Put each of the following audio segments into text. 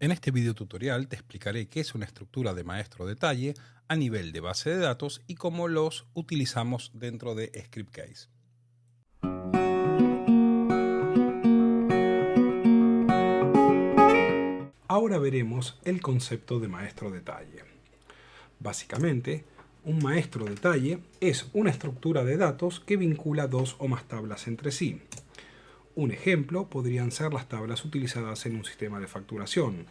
En este video tutorial te explicaré qué es una estructura de maestro detalle a nivel de base de datos y cómo los utilizamos dentro de Scriptcase. Ahora veremos el concepto de maestro detalle. Básicamente, un maestro detalle es una estructura de datos que vincula dos o más tablas entre sí. Un ejemplo podrían ser las tablas utilizadas en un sistema de facturación.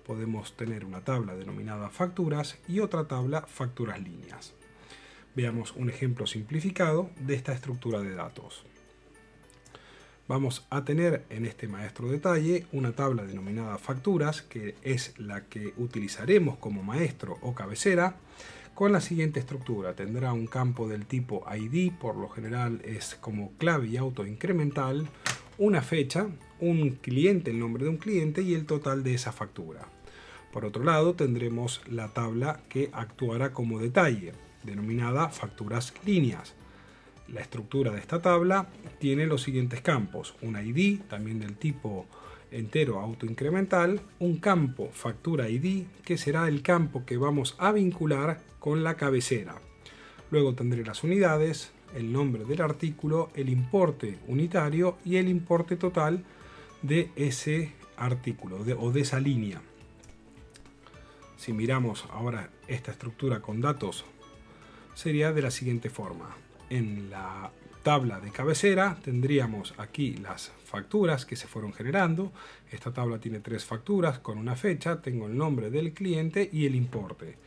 Podemos tener una tabla denominada facturas y otra tabla facturas líneas. Veamos un ejemplo simplificado de esta estructura de datos. Vamos a tener en este maestro detalle una tabla denominada facturas, que es la que utilizaremos como maestro o cabecera, con la siguiente estructura. Tendrá un campo del tipo ID, por lo general es como clave y auto incremental, una fecha, un cliente, el nombre de un cliente y el total de esa factura. Por otro lado, tendremos la tabla que actuará como detalle, denominada facturas líneas. La estructura de esta tabla tiene los siguientes campos: un ID, también del tipo entero autoincremental, un campo factura ID, que será el campo que vamos a vincular con la cabecera. Luego tendré las unidades, el nombre del artículo, el importe unitario y el importe total de ese artículo o de esa línea. Si miramos ahora esta estructura con datos, sería de la siguiente forma. En la tabla de cabecera tendríamos aquí las facturas que se fueron generando. Esta tabla tiene 3 facturas con una fecha, tengo el nombre del cliente y el importe.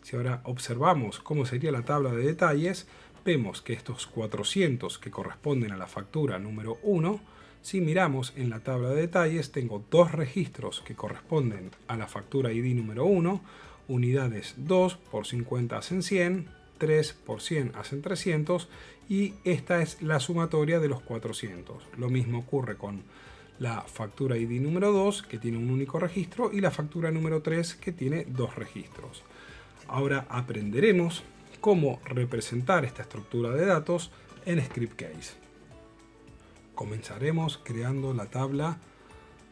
Si ahora observamos cómo sería la tabla de detalles, vemos que estos 400 que corresponden a la factura número 1, si miramos en la tabla de detalles, tengo 2 registros que corresponden a la factura ID número 1, unidades 2 por 50 hacen 100, 3 por 100 hacen 300 y esta es la sumatoria de los 400. Lo mismo ocurre con la factura ID número 2, que tiene un único registro, y la factura número 3, que tiene 2 registros. Ahora aprenderemos cómo representar esta estructura de datos en Scriptcase. Comenzaremos creando la tabla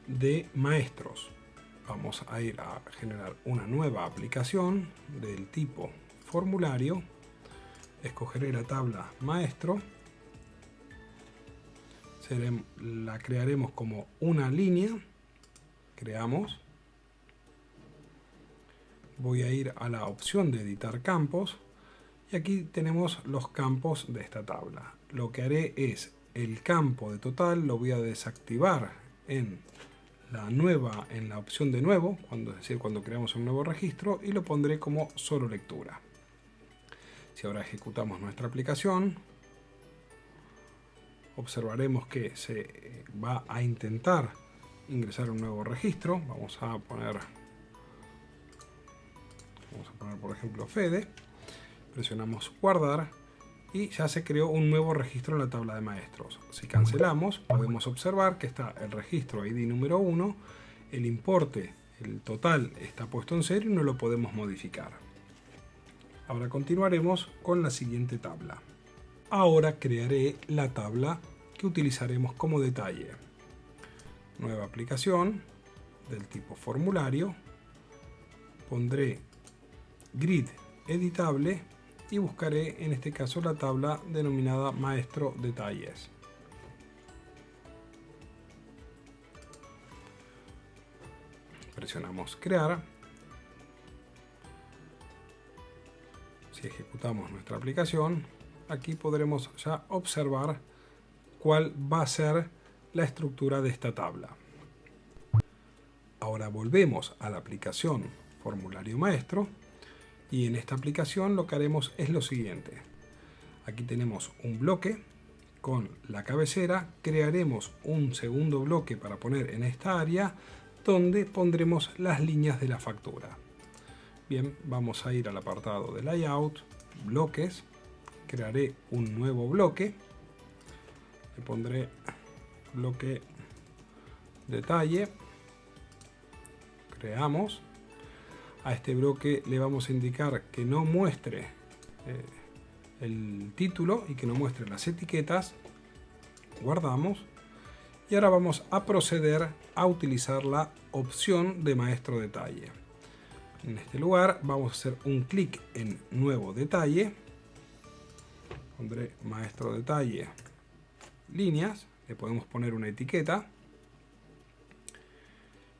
de maestros. Vamos a ir a generar una nueva aplicación del tipo formulario. Escogeré la tabla maestro, la crearemos como una línea, creamos, voy a ir a la opción de editar campos y aquí tenemos los campos de esta tabla. Lo que haré es el campo de total lo voy a desactivar en la opción de nuevo, es decir, cuando creamos un nuevo registro, y lo pondré como solo lectura. Si ahora ejecutamos nuestra aplicación, observaremos que se va a intentar ingresar un nuevo registro. Vamos a poner por ejemplo Fede, presionamos guardar y ya se creó un nuevo registro en la tabla de maestros. Si cancelamos, podemos observar que está el registro ID número 1, el importe, el total está puesto en cero y no lo podemos modificar. Ahora continuaremos con la siguiente tabla. Ahora crearé la tabla que utilizaremos como detalle. Nueva aplicación del tipo formulario. Pondré grid editable y buscaré en este caso la tabla denominada maestro detalles. Presionamos crear. Si ejecutamos nuestra aplicación, aquí podremos ya observar cuál va a ser la estructura de esta tabla. Ahora volvemos a la aplicación formulario maestro y en esta aplicación lo que haremos es lo siguiente. Aquí tenemos un bloque con la cabecera, crearemos un segundo bloque para poner en esta área donde pondremos las líneas de la factura. Bien, vamos a ir al apartado de layout, bloques, crearé un nuevo bloque, le pondré bloque detalle, creamos, a este bloque le vamos a indicar que no muestre el título y que no muestre las etiquetas, guardamos Y ahora vamos a proceder a utilizar la opción de maestro detalle. En este lugar vamos a hacer un clic en nuevo detalle. Pondré maestro detalle líneas, le podemos poner una etiqueta.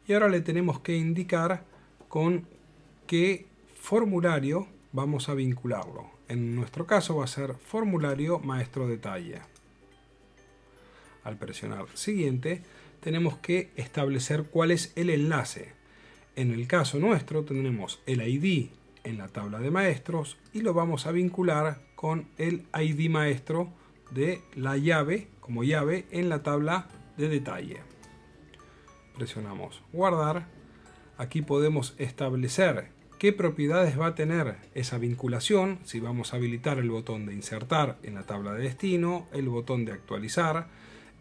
Y ahora le tenemos que indicar con qué formulario vamos a vincularlo. En nuestro caso va a ser formulario maestro detalle. Al presionar siguiente, tenemos que establecer cuál es el enlace. En el caso nuestro tendremos el ID en la tabla de maestros y lo vamos a vincular con el ID maestro de la llave, como llave en la tabla de detalle. Presionamos guardar. Aquí podemos establecer qué propiedades va a tener esa vinculación, si vamos a habilitar el botón de insertar en la tabla de destino, el botón de actualizar,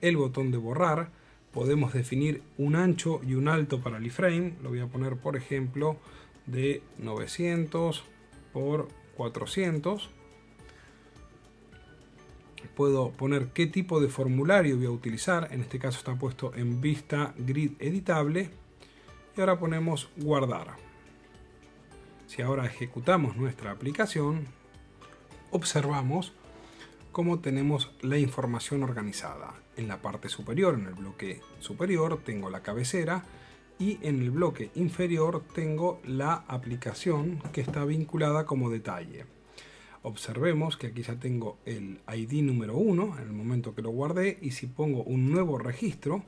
el botón de borrar. Podemos definir un ancho y un alto para el iframe. Lo voy a poner, por ejemplo, de 900 por 400. Puedo poner qué tipo de formulario voy a utilizar. En este caso está puesto en vista grid editable. Y ahora ponemos guardar. Si ahora ejecutamos nuestra aplicación, observamos cómo tenemos la información organizada. En la parte superior, en el bloque superior, tengo la cabecera y en el bloque inferior tengo la aplicación que está vinculada como detalle. Observemos que aquí ya tengo el ID número 1 en el momento que lo guardé, y si pongo un nuevo registro,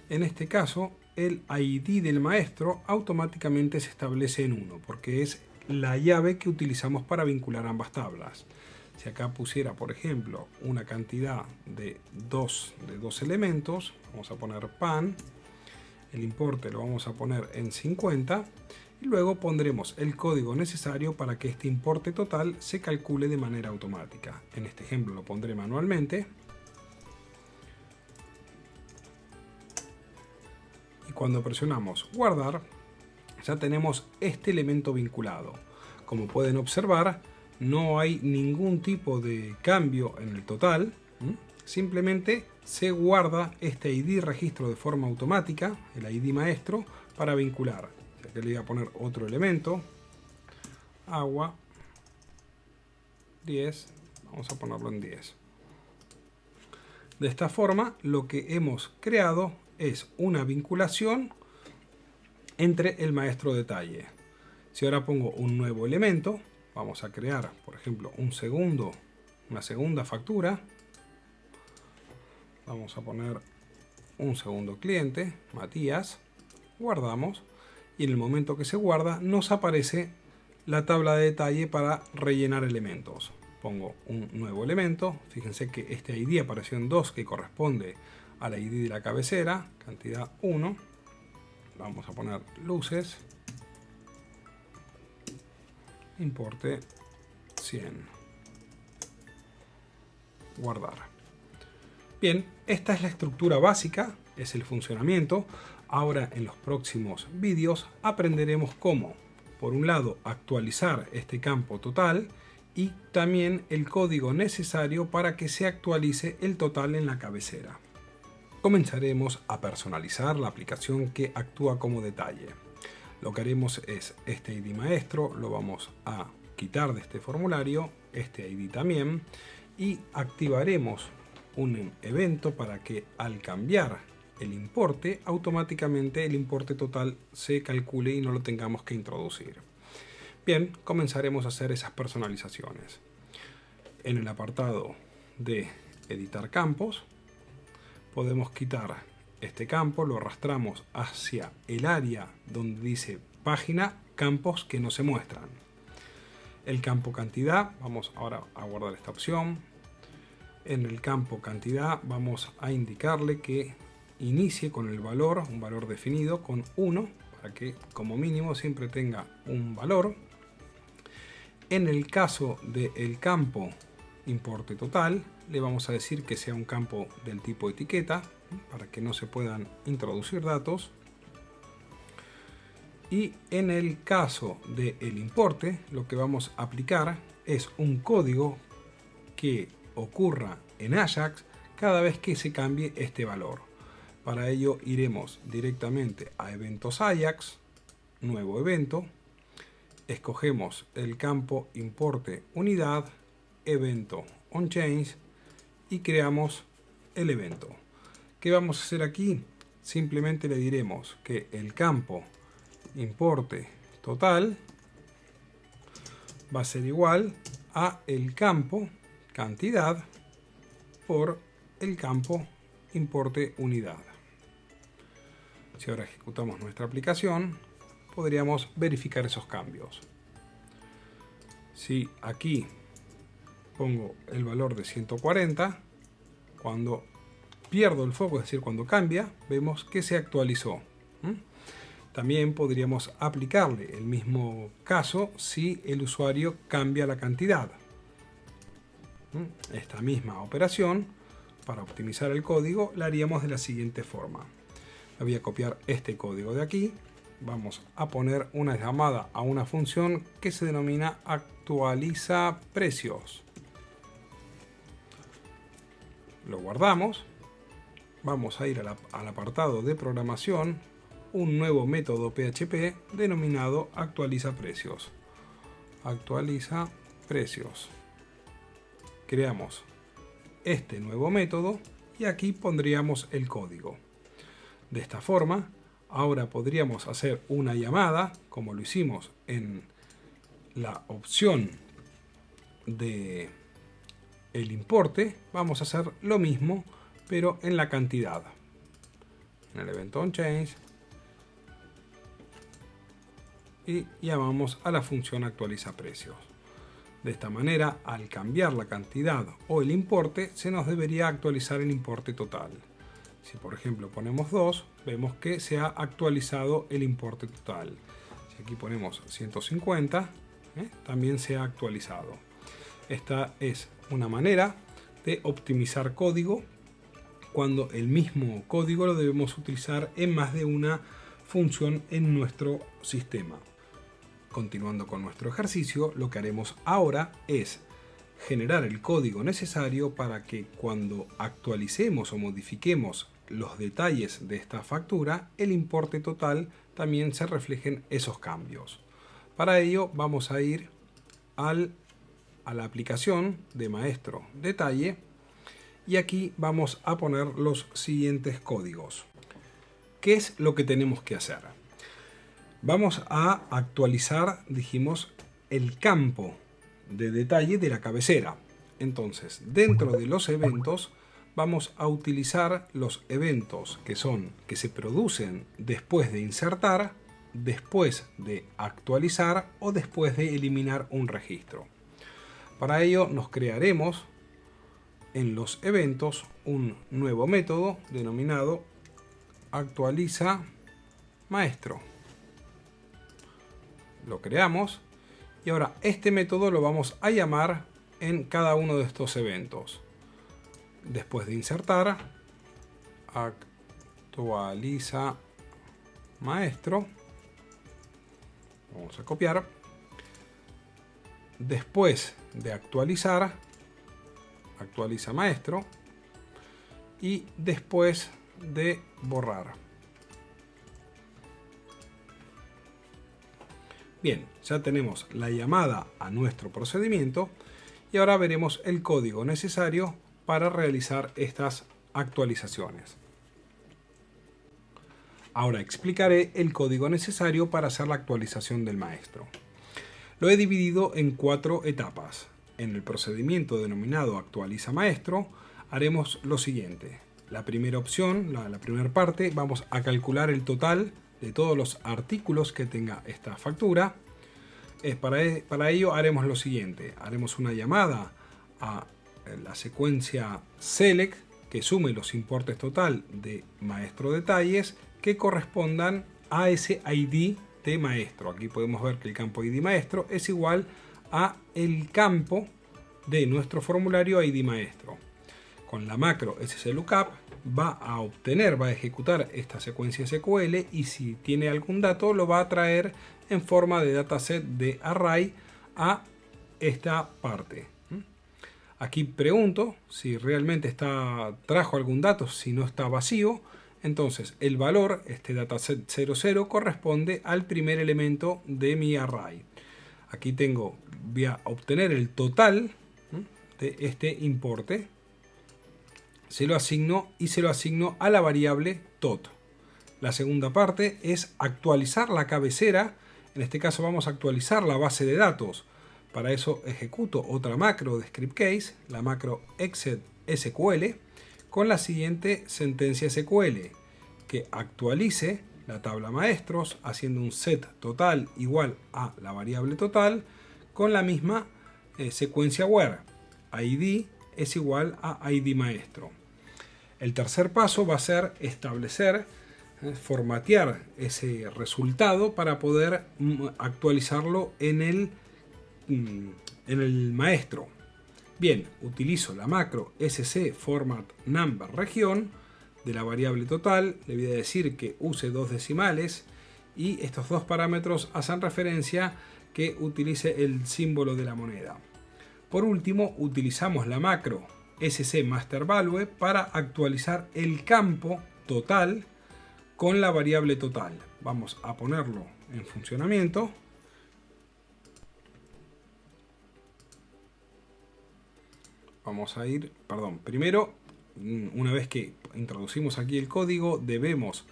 en este caso el ID del maestro automáticamente se establece en 1 porque es la llave que utilizamos para vincular ambas tablas. Si acá pusiera, por ejemplo, una cantidad de dos elementos, vamos a poner pan, el importe lo vamos a poner en 50 y luego pondremos el código necesario para que este importe total se calcule de manera automática. En este ejemplo lo pondré manualmente. Y cuando presionamos guardar, ya tenemos este elemento vinculado. Como pueden observar, no hay ningún tipo de cambio en el total. Simplemente se guarda este ID registro de forma automática, el ID maestro, para vincular. Aquí le voy a poner otro elemento, agua, 10, vamos a ponerlo en 10. De esta forma, lo que hemos creado es una vinculación entre el maestro detalle. Si ahora pongo un nuevo elemento, vamos a crear, por ejemplo, una segunda factura. Vamos a poner un segundo cliente, Matías, guardamos y en el momento que se guarda nos aparece la tabla de detalle para rellenar elementos. Pongo un nuevo elemento, fíjense que este ID apareció en 2 que corresponde al ID de la cabecera, cantidad 1. Vamos a poner luces, importe 100, guardar. Bien, esta es la estructura básica, es el funcionamiento. Ahora en los próximos vídeos aprenderemos cómo, por un lado, actualizar este campo total y también el código necesario para que se actualice el total en la cabecera. Comenzaremos a personalizar la aplicación que actúa como detalle. Lo que haremos es este ID maestro, lo vamos a quitar de este formulario, este ID también, y activaremos un evento para que al cambiar el importe, automáticamente el importe total se calcule y no lo tengamos que introducir. Bien, comenzaremos a hacer esas personalizaciones. En el apartado de editar campos, podemos quitar este campo, lo arrastramos hacia el área donde dice página, campos que no se muestran. El campo cantidad, vamos ahora a guardar esta opción. En el campo cantidad vamos a indicarle que inicie con el valor, un valor definido con 1, para que como mínimo siempre tenga un valor. En el caso del campo importe total, le vamos a decir que sea un campo del tipo etiqueta, para que no se puedan introducir datos. Y en el caso del importe, lo que vamos a aplicar es un código que ocurra en Ajax cada vez que se cambie este valor. Para ello iremos directamente a eventos Ajax, nuevo evento, escogemos el campo importe unidad, evento onChange y creamos el evento. ¿Qué vamos a hacer aquí? Simplemente le diremos que el campo importe total va a ser igual a el campo cantidad por el campo importe unidad. Si ahora ejecutamos nuestra aplicación, podríamos verificar esos cambios. Si aquí pongo el valor de 140, cuando pierdo el foco, es decir, cuando cambia, vemos que se actualizó. También podríamos aplicarle el mismo caso si el usuario cambia la cantidad. Esta misma operación, para optimizar el código, la haríamos de la siguiente forma. Voy a copiar este código de aquí. Vamos a poner una llamada a una función que se denomina actualiza precios. Lo guardamos. Vamos a ir al apartado de programación, un nuevo método PHP denominado actualiza precios. Actualiza precios. Creamos este nuevo método y aquí pondríamos el código. De esta forma, ahora podríamos hacer una llamada, como lo hicimos en la opción de el importe. Vamos a hacer lo mismo, pero en la cantidad. En el evento onChange. Y llamamos a la función actualiza precios. De esta manera, al cambiar la cantidad o el importe, se nos debería actualizar el importe total. Si por ejemplo ponemos 2, vemos que se ha actualizado el importe total. Si aquí ponemos 150, también se ha actualizado. Esta es una manera de optimizar código cuando el mismo código lo debemos utilizar en más de una función en nuestro sistema. Continuando con nuestro ejercicio, lo que haremos ahora es generar el código necesario para que cuando actualicemos o modifiquemos los detalles de esta factura, el importe total también se reflejen esos cambios. Para ello vamos a ir a la aplicación de Maestro Detalle y aquí vamos a poner los siguientes códigos. ¿Qué es lo que tenemos que hacer? Vamos a actualizar, dijimos, el campo de detalle de la cabecera. Entonces, dentro de los eventos vamos a utilizar los eventos que se producen después de insertar, después de actualizar o después de eliminar un registro. Para ello nos crearemos en los eventos un nuevo método denominado actualiza maestro. Lo creamos y ahora este método lo vamos a llamar en cada uno de estos eventos. Después de insertar, actualiza maestro. Vamos a copiar. Después de actualizar, actualiza maestro. Y después de borrar. Bien, ya tenemos la llamada a nuestro procedimiento y ahora veremos el código necesario para realizar estas actualizaciones. Ahora explicaré el código necesario para hacer la actualización del maestro. Lo he dividido en 4 etapas. En el procedimiento denominado actualiza maestro haremos lo siguiente. La primera opción, la primera parte, vamos a calcular el total de todos los artículos que tenga esta factura. Para ello haremos lo siguiente. Haremos una llamada a la secuencia select que sume los importes total de maestro detalles que correspondan a ese ID de maestro. Aquí podemos ver que el campo ID maestro es igual a el campo de nuestro formulario ID maestro. Con la macro sslookup va a ejecutar esta secuencia SQL y si tiene algún dato lo va a traer en forma de dataset de array a esta parte. Aquí pregunto si realmente trajo algún dato, si no está vacío. Entonces el valor, este dataset 00, corresponde al primer elemento de mi array. Aquí voy a obtener el total de este importe. Se lo asigno a la variable tot. La segunda parte es actualizar la cabecera. En este caso vamos a actualizar la base de datos. Para eso ejecuto otra macro de script case, la macro exec SQL, con la siguiente sentencia SQL, que actualice la tabla maestros haciendo un set total igual a la variable total con la misma secuencia where id es igual a id maestro. El tercer paso va a ser establecer, formatear ese resultado para poder actualizarlo en el maestro. Bien, utilizo la macro scFormatNumberRegion de la variable total. Le voy a decir que use 2 decimales y estos dos parámetros hacen referencia que utilice el símbolo de la moneda. Por último, utilizamos la macro scMasterValue para actualizar el campo total con la variable total. Vamos a ponerlo en funcionamiento. Vamos a ir, primero, una vez que introducimos aquí el código, debemos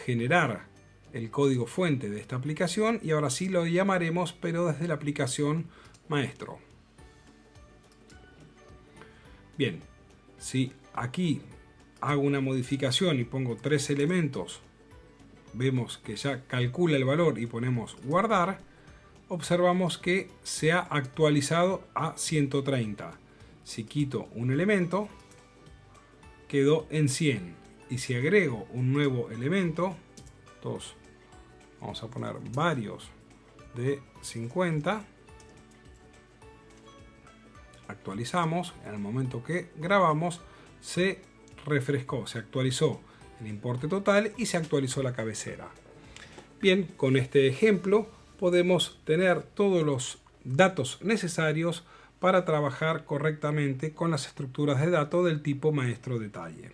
generar el código fuente de esta aplicación y ahora sí lo llamaremos, pero desde la aplicación maestro. Bien, si aquí hago una modificación y pongo 3 elementos, vemos que ya calcula el valor y ponemos guardar, observamos que se ha actualizado a 130. Si quito un elemento, quedó en 100. Y si agrego un nuevo elemento, vamos a poner varios de 50, actualizamos, en el momento que grabamos se refrescó, se actualizó el importe total y se actualizó la cabecera. Bien, con este ejemplo podemos tener todos los datos necesarios para trabajar correctamente con las estructuras de datos del tipo maestro detalle.